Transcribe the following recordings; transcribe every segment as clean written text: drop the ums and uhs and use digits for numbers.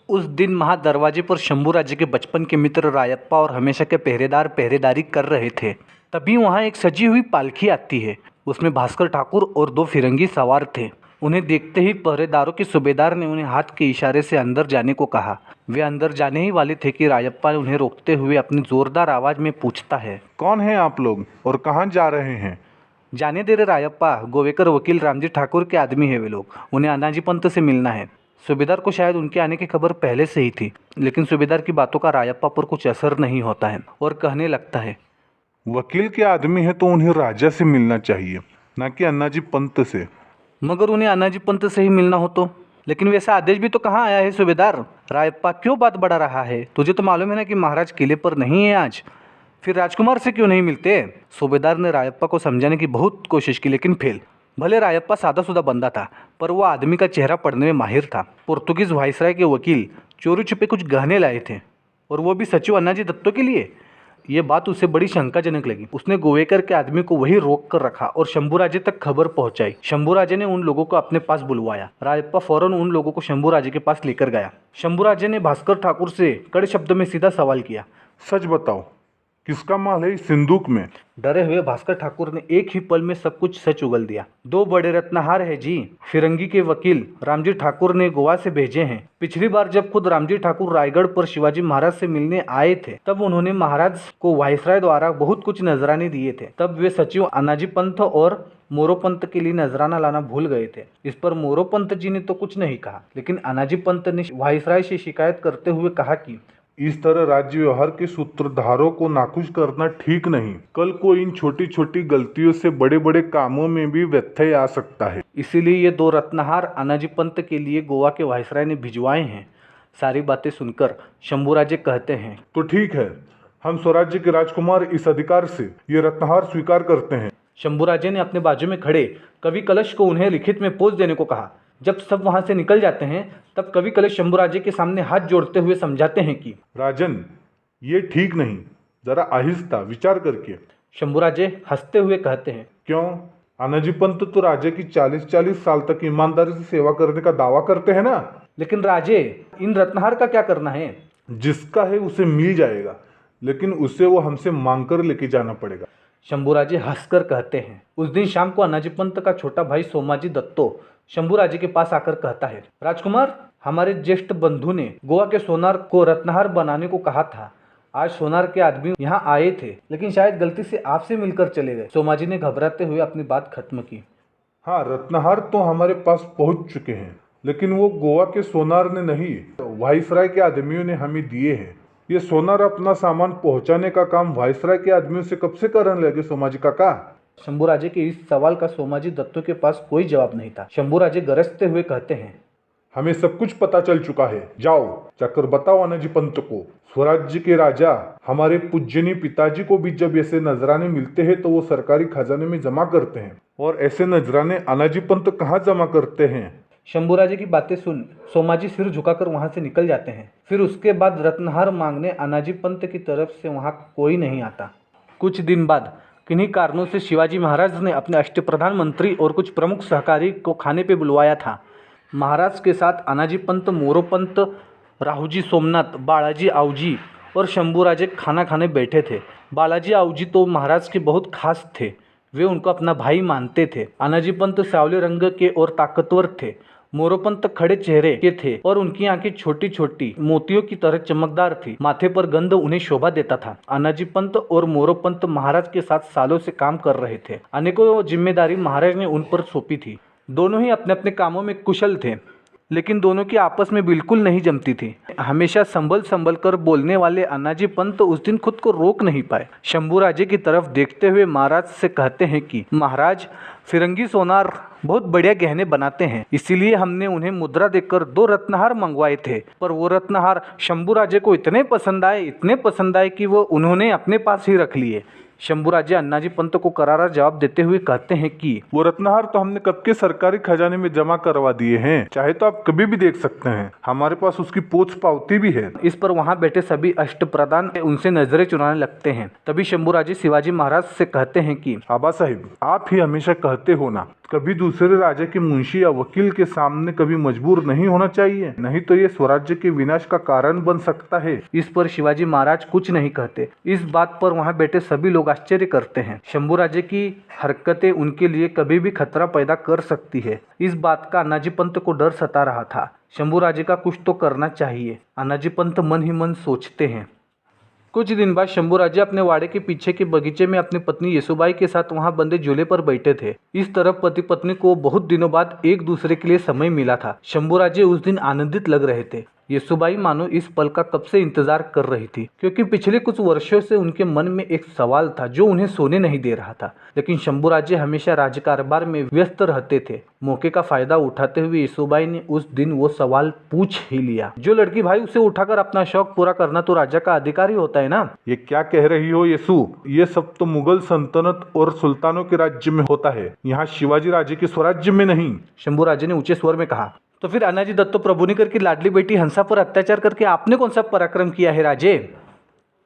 उस दिन महादरवाजे पर शंभूराजे के बचपन के मित्र रायप्पा और हमेशा के पहरेदार पहरेदारी कर रहे थे। तभी वहाँ एक सजी हुई पालकी आती है। उसमें भास्कर ठाकुर और 2 फिरंगी सवार थे। उन्हें देखते ही पहरेदारों के सूबेदार ने उन्हें हाथ के इशारे से अंदर जाने को कहा। वे अंदर जाने ही वाले थे कि रायप्पा उन्हें रोकते हुए अपनी जोरदार आवाज में पूछता है, कौन हैं आप लोग और कहाँ जा रहे हैं? जाने दे रे रायप्पा, गोवेकर वकील रामजी ठाकुर के आदमी है वे लोग। उन्हें अनाजी पंत से मिलना है। सूबेदार को शायद उनके आने की खबर पहले से ही थी, लेकिन सूबेदार की बातों का रायप्पा पर कुछ असर नहीं होता है और कहने लगता है, वकील के आदमी है तो उन्हें राजा से मिलना चाहिए, न कि अन्नाजी पंत से। मगर उन्हें अनाजी पंत से ही मिलना हो तो? लेकिन वैसा आदेश भी तो कहाँ आया है सूबेदार? रायप्पा क्यों बात बढ़ा रहा है? तुझे तो मालूम है ना कि महाराज किले पर नहीं है आज। फिर राजकुमार से क्यों नहीं मिलते? सूबेदार ने रायप्पा को समझाने की बहुत कोशिश की, लेकिन फेल। भले रायप्पा सादा बंदा था, पर वो आदमी का चेहरा पढ़ने में माहिर था। पुर्तगीज वायसराय के वकील चोरी छुपे कुछ गहने लाए थे, और वो भी सचिव अन्नाजी दत्तो के लिए। ये बात उसे बड़ी शंकाजनक लगी। उसने गोवेकर के आदमी को वहीं रोक कर रखा और शंभूराजे तक खबर पहुंचाई। शंभूराजे ने उन लोगों को अपने पास बुलवाया। रायप्पा फौरन उन लोगों को शंभूराजे के पास लेकर गया। शंभूराजे ने भास्कर ठाकुर से कड़े शब्दों में सीधा सवाल किया, सच बताओ, किसका माल है इस सिंदूक में? डरे हुए भास्कर ठाकुर ने एक ही पल में सब कुछ सच उगल दिया। 2 बड़े रत्नहार है जी, फिरंगी के वकील रामजी ठाकुर ने गोवा से भेजे हैं। पिछली बार जब खुद रामजी ठाकुर रायगढ़ पर शिवाजी महाराज से मिलने आए थे, तब उन्होंने महाराज को वायसराय द्वारा बहुत कुछ नजराने दिए थे। तब वे सचिव अनाजी पंत और मोरोपंत के लिए नजराना लाना भूल गए थे। इस पर मोरोपंत जी ने तो कुछ नहीं कहा, लेकिन अनाजी पंत ने वायसराय से शिकायत करते हुए कहा कि इस तरह राज्य व्यवहार के सूत्रधारों को नाखुश करना ठीक नहीं। कल को इन छोटी छोटी गलतियों से बड़े बड़े कामों में भी व्यत्यय आ सकता है। इसीलिए ये 2 रत्नहार अनाजी पंत के लिए गोवा के वायसराय ने भिजवाए हैं। सारी बातें सुनकर शंभूराजे कहते हैं, तो ठीक है, हम स्वराज्य के राजकुमार इस अधिकार से ये रत्नहार स्वीकार करते हैं। शंभूराजे ने अपने बाजू में खड़े कवि कलश को उन्हें लिखित में पोंछ देने को कहा। जब सब वहां से निकल जाते हैं, तब कवि कलश शंभूराजे के सामने हाथ जोड़ते हुए समझाते हैं कि राजन, ये ठीक नहीं, जरा आहिस्ता विचार करके। शंभूराजे हंसते हुए कहते हैं, क्यों? अनाजी पंत तो राजे की 40-40 साल तक ईमानदारी से सेवा करने का दावा करते हैं ना। लेकिन राजे, इन रत्नहार का क्या करना है? जिसका है उसे मिल जाएगा, लेकिन उसे वो हमसे मांग कर लेके जाना पड़ेगा। शंभूराजे हंसकर कहते हैं। उस दिन शाम को अनाजी पंत का छोटा भाई सोमाजी दत्तो शंभूराजे के पास आकर कहता है, राजकुमार, हमारे ज्येष्ठ बंधु ने गोवा के सोनार को रत्नहार बनाने को कहा था। आज सोनार के आदमी यहाँ आए थे, लेकिन शायद गलती से आपसे मिलकर चले गए। सोमाजी ने घबराते हुए अपनी बात खत्म की। हाँ, रत्नहार तो हमारे पास पहुंच चुके हैं, लेकिन वो गोवा के सोनार ने नहीं, वायसराय के आदमियों ने हमें दिए हैं। ये सोनार अपना सामान पहुंचाने का काम वायसराय के आदमियों से कब से करने लगे सोमाजी काका? शंभूराजे के इस सवाल का सोमाजी दत्तो के पास कोई जवाब नहीं था। शंभूराजे गरजते हुए कहते हैं, हमें सब कुछ पता चल चुका है। जाओ जाकर बताओ अनाजी पंत को। स्वराज्य के राजा हमारे पूज्यनीय पिताजी को भी जब ऐसे नजराने मिलते हैं तो वो सरकारी खजाने में जमा करते हैं, और ऐसे नजराने अनाजी पंत कहाँ जमा करते हैं? शंभूराजे की बातें सुन सोमाजी सिर झुकाकर वहां से निकल जाते हैं। फिर उसके बाद रत्नहार मांगने अनाजी पंत की तरफ से वहां कोई नहीं आता। कुछ दिन बाद किन्हीं कारणों से शिवाजी महाराज ने अपने अष्टप्रधान मंत्री और कुछ प्रमुख सहकारी को खाने पे बुलवाया था। महाराज के साथ अनाजी पंत, मोरोपंत, राहुजी सोमनाथ, बालाजी आऊजी और शंभूराजे खाना खाने बैठे थे। बालाजी आऊजी तो महाराज के बहुत खास थे। वे उनको अपना भाई मानते थे। अनाजी पंत सांवले रंग के और ताकतवर थे। मोरोपंत खड़े चेहरे के थे और उनकी आंखें छोटी छोटी मोतियों की तरह चमकदार थी। माथे पर गंध उन्हें शोभा देता था। अनाजी पंत और मोरोपंत महाराज के साथ सालों से काम कर रहे थे। अनेकों जिम्मेदारी महाराज ने उन पर सौंपी थी। दोनों ही अपने अपने कामों में कुशल थे, लेकिन दोनों की आपस में बिल्कुल नहीं जमती थी। हमेशा संभल कर बोलने वाले अनाजी पंत उस दिन खुद को रोक नहीं पाए। शंभूराजे की तरफ देखते हुए महाराज से कहते हैं कि महाराज, फिरंगी सोनार बहुत बढ़िया गहने बनाते हैं, इसीलिए हमने उन्हें मुद्रा देकर 2 रत्नहार मंगवाए थे। पर वो रत्नहार शंभूराजे को इतने पसंद आए कि वो उन्होंने अपने पास ही रख लिए। शंभूराजे अन्नाजी पंत को करारा जवाब देते हुए कहते हैं कि वो रत्नहार तो हमने कब के सरकारी खजाने में जमा करवा दिए हैं। चाहे तो आप कभी भी देख सकते हैं, हमारे पास उसकी पोछ पावती भी है। इस पर वहां बैठे सभी अष्टप्रधान उनसे नजरें चुराने लगते हैं। तभी शंभूराजे शिवाजी महाराज से कहते हैं कि आबा साहिब, आप ही हमेशा कहते हो ना कभी दूसरे राजा के मुंशी या वकील के सामने कभी मजबूर नहीं होना चाहिए, नहीं तो ये स्वराज्य के विनाश का कारण बन सकता है। इस पर शिवाजी महाराज कुछ नहीं कहते। इस बात पर वहां बैठे सभी लोग आश्चर्य करते हैं। शंभूराजे की हरकतें उनके लिए कभी भी खतरा पैदा कर सकती है। इस बात का अनाजी पंत को डर सता रहा था। शंभूराजे का कुछ तो करना चाहिए, अनाजी पंत मन ही मन सोचते हैं। कुछ दिन बाद शंभूराजे अपने वाड़े के पीछे के बगीचे में अपनी पत्नी येसुबाई के साथ वहां बंधे झूले पर बैठे थे। इस तरफ पति पत्नी को बहुत दिनों बाद एक दूसरे के लिए समय मिला था। शंभूराजे उस दिन आनंदित लग रहे थे। येसुबाई मानो इस पल का कब से इंतजार कर रही थी, क्योंकि पिछले कुछ वर्षों से उनके मन में एक सवाल था जो उन्हें सोने नहीं दे रहा था। लेकिन शंभूराजे हमेशा राजकारोबार में व्यस्त रहते थे। मौके का फायदा उठाते हुए येसुबाई ने उस दिन वो सवाल पूछ ही लिया। जो लड़की भाई, उसे उठाकर अपना शौक पूरा करना तो राजा का अधिकार ही होता है ना। ये क्या कह रही हो येसु? ये सब तो मुगल सल्तनत और सुल्तानों के राज्य में होता है, यहाँ शिवाजी राजे के स्वराज्य में नहीं। शंभूराजे ने ऊंचे स्वर में कहा। तो फिर अनाजी दत्तो प्रभुनिकर की लाडली बेटी हंसा पर अत्याचार करके आपने कौन सा पराक्रम किया है राजे?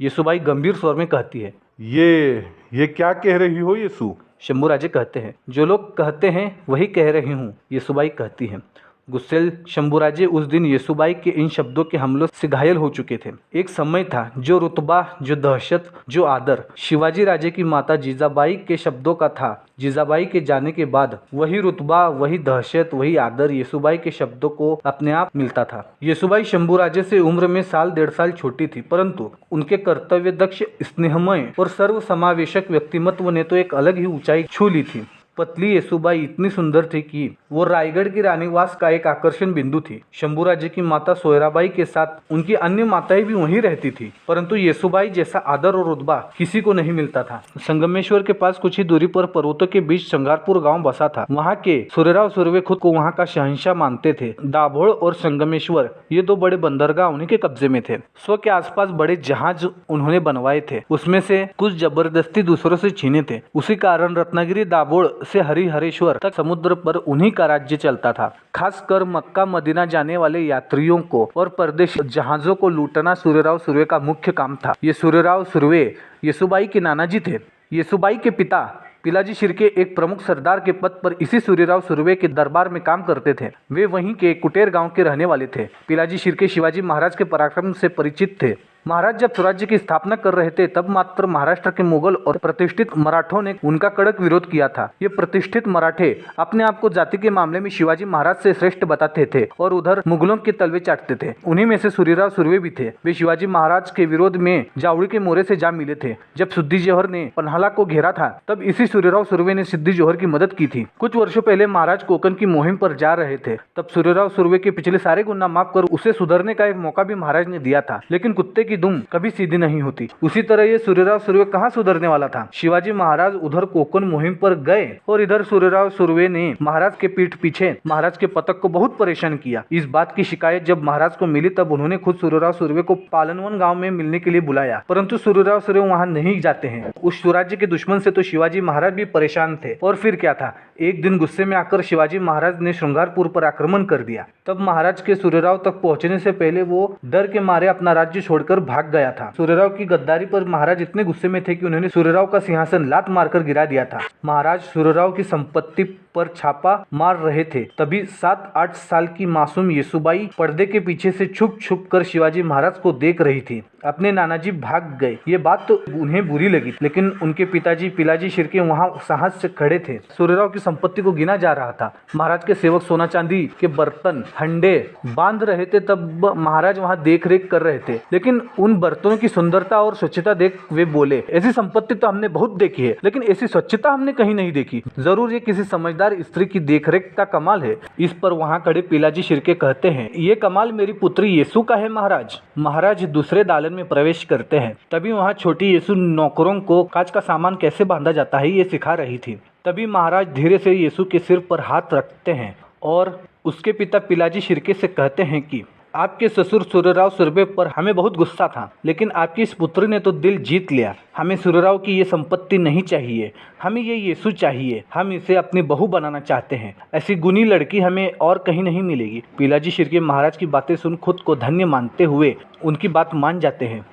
येसुबाई गंभीर स्वर में कहती है। ये क्या कह रही हो येसु? शंभूराजे कहते हैं। जो लोग कहते हैं वही कह रही हूँ, येसुबाई कहती है। गुस्सेल शंभूराजे उस दिन येसुबाई के इन शब्दों के हमलों से घायल हो चुके थे। एक समय था, जो रुतबा, जो दहशत, जो आदर शिवाजी राजे की माता जीजाबाई के शब्दों का था। जीजाबाई के जाने के बाद वही रुतबा, वही दहशत, वही आदर येसुबाई के शब्दों को अपने आप मिलता था। येसुबाई शंभूराजे से उम्र में साल 1.5 साल छोटी थी, परंतु उनके कर्तव्य दक्ष, स्नेहमय और सर्वसमावेशक व्यक्तिमत्व ने तो एक अलग ही ऊंचाई छू ली थी। पतली येसुबाई इतनी सुंदर थी कि वो रायगढ़ की रानीवास का एक आकर्षण बिंदु थी। शंभूराजे की माता सोयराबाई के साथ उनकी अन्य माताएं भी वहीं रहती थी, परंतु येसुबाई जैसा आदर और रुतबा किसी को नहीं मिलता था। संगमेश्वर के पास कुछ ही दूरी पर पर्वतों के बीच श्रृंगारपुर गांव बसा था। वहां के सूर्यराव सुर्वे खुद को वहां का शहंशाह मानते थे। दाभोळ और संगमेश्वर, ये दो बड़े बंदरगाह उन्हीं के कब्जे में थे। स्व के आसपास बड़े जहाज उन्होंने बनवाए थे, उसमें से कुछ जबरदस्ती दूसरों से छीने थे। उसी कारण रत्नागिरी, दाभोळ से हरिहरेश्वर तक समुद्र पर उन्हीं का राज्य चलता था। खासकर मक्का मदीना जाने वाले यात्रियों को और परदेश जहाजों को लूटना सूर्यराव सुर्वे का मुख्य काम था। ये सूर्यराव सुर्वे येसुबाई के नानाजी थे। येसुबाई के पिता पिलाजी शिर्के एक प्रमुख सरदार के पद पर इसी सूर्यराव सुर्वे के दरबार में काम करते थे। वे वहीं के कुटेर गांव के रहने वाले थे। पिलाजी शिर्के शिवाजी महाराज के पराक्रम से परिचित थे। महाराज जब स्वराज्य की स्थापना कर रहे थे, तब मात्र महाराष्ट्र के मुगल और प्रतिष्ठित मराठों ने उनका कड़क विरोध किया था। ये प्रतिष्ठित मराठे अपने आप को जाति के मामले में शिवाजी महाराज से श्रेष्ठ बताते थे और उधर मुगलों के तलवे चाटते थे। उन्हीं में से सूर्यराव सुर्वे भी थे। वे शिवाजी महाराज के विरोध में जावड़ी के मोरे से जा मिले थे। जब सिद्दी जोहर ने पन्हाला को घेरा था, तब इसी सूर्यराव सुर्वे ने सिद्दी जोहर की मदद की थी। कुछ वर्षों पहले महाराज कोकण की मुहिम पर जा रहे थे, तब सूर्यराव सुर्वे के पिछले सारे गुनाह माफ कर उसे सुधरने का एक मौका भी महाराज ने दिया था। लेकिन कुत्ते की दुम कभी सीधी नहीं होती। उसी तरह ये सूर्यराव सुर्वे कहाँ सुधरने वाला था। शिवाजी महाराज उधर कोकण मुहिम पर गए और इधर सूर्यराव सुर्वे ने महाराज के पीठ पीछे महाराज के पतक को बहुत परेशान किया। इस बात की शिकायत जब महाराज को मिली, तब उन्होंने खुद सूर्यराव सुर्वे को पालनवन गांव में मिलने के लिए बुलाया, परंतु सूर्यराव सुर्वे वहां नहीं जाते हैं। उस स्वराज्य के दुश्मन से तो शिवाजी महाराज भी परेशान थे। और फिर क्या था, एक दिन गुस्से में आकर शिवाजी महाराज ने श्रृंगारपुर पर आक्रमण कर दिया। तब महाराज के सूर्यराव तक पहुंचने से पहले वो डर के मारे अपना राज्य छोड़कर भाग गया था। सूर्यराव की गद्दारी पर महाराज इतने गुस्से में थे कि उन्होंने सूर्यराव का सिंहासन लात मारकर गिरा दिया था। महाराज सूर्यराव की संपत्ति पर छापा मार रहे थे, तभी 7-8 साल की मासूम येसुबाई पर्दे के पीछे से छुप छुप कर शिवाजी महाराज को देख रही थी। अपने नानाजी भाग गए, ये बात तो उन्हें बुरी लगी, लेकिन उनके पिताजी पिलाजी शिर्के वहां साहस से खड़े थे। सूर्यराव की संपत्ति को गिना जा रहा था। महाराज के सेवक सोना चांदी के बर्तन हंडे बांध रहे थे, तब महाराज वहां देख रेख कर रहे थे। लेकिन उन बर्तनों की सुंदरता और स्वच्छता देख वे बोले, ऐसी संपत्ति तो हमने बहुत देखी है, लेकिन ऐसी स्वच्छता हमने कहीं नहीं देखी। जरूर ये किसी समझदार स्त्री की देखरेख का कमाल है। इस पर वहां खड़े पिलाजी शिर्के कहते हैं, ये कमाल मेरी पुत्री येसु का है महाराज। महाराज दूसरे दालन में प्रवेश करते हैं, तभी वहां छोटी येसु नौकरों को कांच का सामान कैसे बांधा जाता है ये सिखा रही थी। तभी महाराज धीरे से येसु के सिर पर हाथ रखते हैं और उसके पिता पिलाजी शिर्के से कहते हैं कि आपके ससुर सूर्यराव सुर्वे पर हमें बहुत गुस्सा था, लेकिन आपकी इस पुत्री ने तो दिल जीत लिया। हमें सूर्यराव की ये संपत्ति नहीं चाहिए, हमें ये येसु चाहिए। हम इसे अपनी बहू बनाना चाहते हैं। ऐसी गुणी लड़की हमें और कहीं नहीं मिलेगी। पिलाजी शिर्के महाराज की बातें सुन खुद को धन्य मानते हुए उनकी बात मान जाते हैं।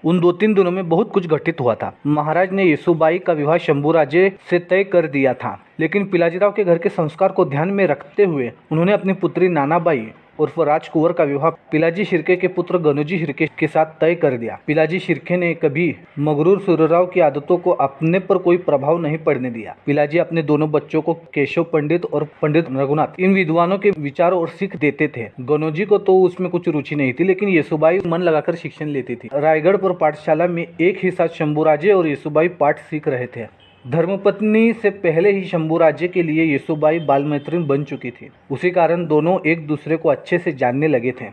उन 2-3 दिनों में बहुत कुछ घटित हुआ था। महाराज ने येसुबाई का विवाह शंभूराजे से तय कर दिया था, लेकिन पिलाजीराव के घर के संस्कार को ध्यान में रखते हुए उन्होंने अपनी पुत्री नानाबाई उर्फ राजकुंवर का विवाह पिलाजी शिर्के के पुत्र गनोजी शिर्के के साथ तय कर दिया। पिलाजी शिर्के ने कभी मगरूर सूर्यराव की आदतों को अपने पर कोई प्रभाव नहीं पड़ने दिया। पिलाजी अपने दोनों बच्चों को केशव पंडित और पंडित रघुनाथ इन विद्वानों के विचारों और सीख देते थे। गनोजी को तो उसमें कुछ रुचि नहीं थी, लेकिन येसुबाई मन लगाकर शिक्षण लेती थी। रायगढ़ पर पाठशाला में एक ही साथ शंभूराजे और येसुबाई पाठ सीख रहे थे। धर्मपत्नी से पहले ही शंभूराजे के लिए येसुबाई बालमैत्रिन बन चुकी थी। उसी कारण दोनों एक दूसरे को अच्छे से जानने लगे थे।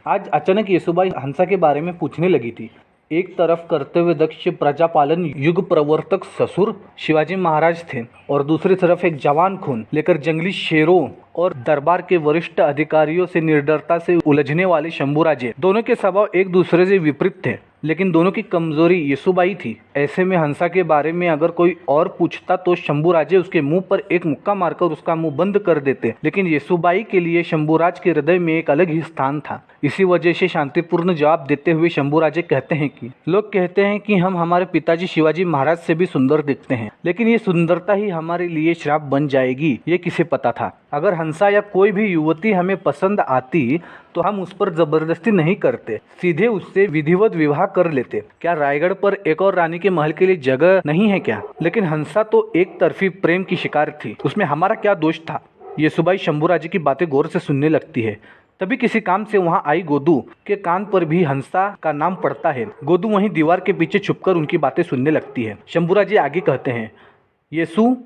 आज अचानक येसुबाई हंसा के बारे में पूछने लगी थी। एक तरफ कर्तव्य दक्ष प्रजापालन युग प्रवर्तक ससुर शिवाजी महाराज थे और दूसरी तरफ एक जवान खून लेकर जंगली शेरों और दरबार के वरिष्ठ अधिकारियों से निर्डरता से उलझने वाले शंभूराजे। दोनों के स्वभाव एक दूसरे से विपरीत थे, लेकिन दोनों की कमजोरी येसुबाई थी। ऐसे में हंसा के बारे में अगर कोई और पूछता तो शंभूराजे उसके मुंह पर एक मुक्का मारकर उसका मुंह बंद कर देते, लेकिन येसुबाई के लिए शंभूराज के हृदय में एक अलग ही स्थान था। इसी वजह से शांतिपूर्ण जवाब देते हुए शंभूराजे कहते हैं कि लोग कहते हैं कि हम हमारे पिताजी शिवाजी महाराज से भी सुंदर दिखते हैं, लेकिन ये सुंदरता ही हमारे लिए श्राप बन जाएगी, ये किसे पता था। अगर हंसा या कोई भी युवती हमें पसंद आती तो हम उस पर जबरदस्ती नहीं करते, सीधे उससे विधिवत विवाह कर लेते। क्या रायगढ़ पर एक और रानी के महल के लिए जगह नहीं है क्या? लेकिन हंसा तो एक तरफी प्रेम की शिकार थी, उसमें हमारा क्या दोष था? येसुबाई शंभूराजे की बातें गौर से सुनने लगती है। तभी किसी काम से वहां आई गोदू के कान पर भी हंसा का नाम पड़ता है। गोदू वहीं दीवार के पीछे छुपकर उनकी बातें सुनने लगती है। शंभूराजे आगे कहते हैं, येसु,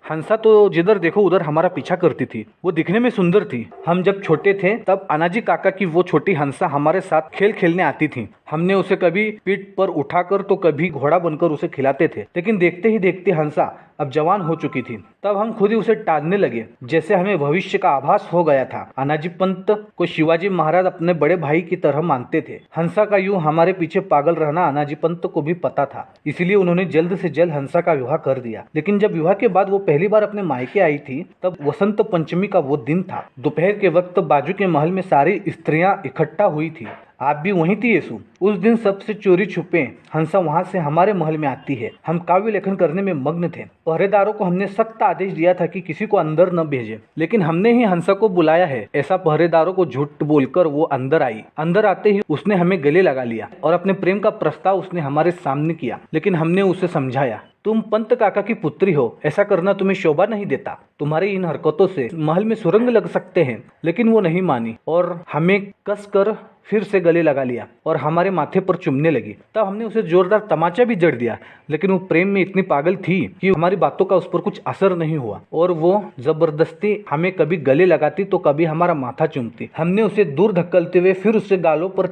हंसा तो जिधर देखो उधर हमारा पीछा करती थी। वो दिखने में सुंदर थी। हम जब छोटे थे तब अनाजी काका की वो छोटी हंसा हमारे साथ खेल खेलने आती थी। हमने उसे कभी पीठ पर उठाकर तो कभी घोड़ा बनकर उसे खिलाते थे, लेकिन देखते ही देखते हंसा अब जवान हो चुकी थी। तब हम खुद ही उसे टालने लगे, जैसे हमें भविष्य का आभास हो गया था। अनाजी पंत को शिवाजी महाराज अपने बड़े भाई की तरह मानते थे। हंसा का यूं हमारे पीछे पागल रहना अनाजी पंत को भी पता था, इसलिए उन्होंने जल्द से जल्द हंसा का विवाह कर दिया। लेकिन जब विवाह के बाद वो पहली बार अपने मायके आई थी, तब वसंत पंचमी का वो दिन था। दोपहर के वक्त बाजू के महल में सारी स्त्रियां इकट्ठा हुई थी। आप भी वहीं थी येसु। उस दिन सबसे चोरी छुपे हंसा वहां से हमारे महल में आती है। हम काव्य लेखन करने में मग्न थे। पहरेदारों को हमने सख्त आदेश दिया था कि किसी को अंदर न भेजे, लेकिन हमने ही हंसा को बुलाया है, ऐसा पहरेदारों को झूठ बोलकर वो अंदर आई। अंदर आते ही उसने हमें गले लगा लिया और अपने प्रेम का प्रस्ताव उसने हमारे सामने किया, लेकिन हमने उसे समझाया, तुम पंत काका की पुत्री हो, ऐसा करना तुम्हें शोभा नहीं देता। तुम्हारी इन हरकतों से महल में सुरंग लग सकते हैं। लेकिन वो नहीं मानी और हमें कसकर फिर से गले लगा लिया और हमारे माथे पर चुमने लगी। तब हमने उसे जोरदार तमाचा भी जड़ दिया, लेकिन वो प्रेम में इतनी पागल थी कि हमारी बातों का उस पर कुछ असर नहीं हुआ और वो जबरदस्ती हमें कभी गले लगाती तो कभी हमारा माथा चूमती। हमने उसे दूर धक्कलते हुए फिर उससे गालों पर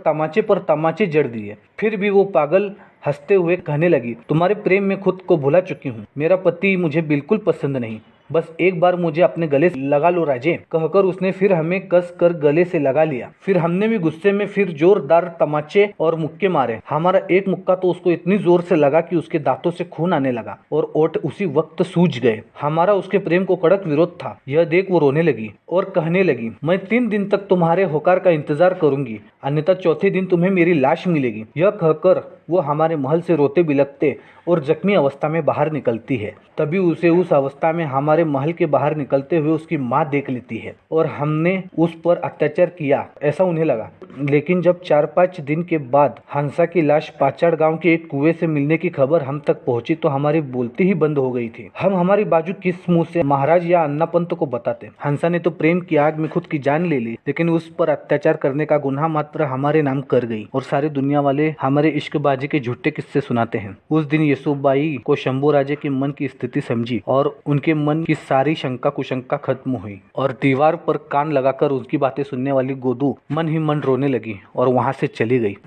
तमाचे जड़ दिए। फिर भी वो पागल हंसते हुए कहने लगी, तुम्हारे प्रेम में खुद को भुला चुकी हूँ। मेरा पति मुझे बिल्कुल पसंद नहीं, बस एक बार मुझे अपने गले से लगा लो राजे। कहकर उसने फिर हमें कस कर गले से लगा लिया। फिर हमने भी गुस्से में फिर जोरदार तमाचे और मुक्के मारे। हमारा एक मुक्का तो उसको इतनी जोर से लगा कि उसके दांतों से खून आने लगा और ओठ उसी वक्त सूज गए। हमारा उसके प्रेम को कड़क विरोध था। यह देख वो रोने लगी और कहने लगी, मैं 3 दिन तक तुम्हारे होकार का इंतजार करूंगी, अन्यथा चौथे दिन तुम्हें मेरी लाश मिलेगी। यह कहकर वो हमारे महल से रोते बिलखते और जख्मी अवस्था में बाहर निकलती है। तभी उसे उस अवस्था में हमारे महल के बाहर निकलते हुए उसकी माँ देख लेती है और हमने उस पर अत्याचार किया ऐसा उन्हें लगा। लेकिन जब 4-5 दिन के बाद हंसा की लाश पाचाड़ गांव के एक कुएं से मिलने की खबर हम तक पहुंची तो हमारी बोलती ही बंद हो गई थी। हम हमारी बाजू किस मुंह से महाराज या अन्ना पंत को बताते? हंसा ने तो प्रेम की आग में खुद की जान ले ली, लेकिन उस पर अत्याचार करने का गुनाह मात्र हमारे नाम कर गई और सारी दुनिया वाले हमारे इश्कबाजी के झूठे किस्से सुनाते हैं। उस दिन येसुबाई को शंभूराजे के मन की स्थिति समझी और उनके मन की सारी शंका कुशंका खत्म हुई और दीवार पर कान लगाकर उसकी बातें सुनने वाली गोदू मन ही मन रोने लगी और वहां से चली गई।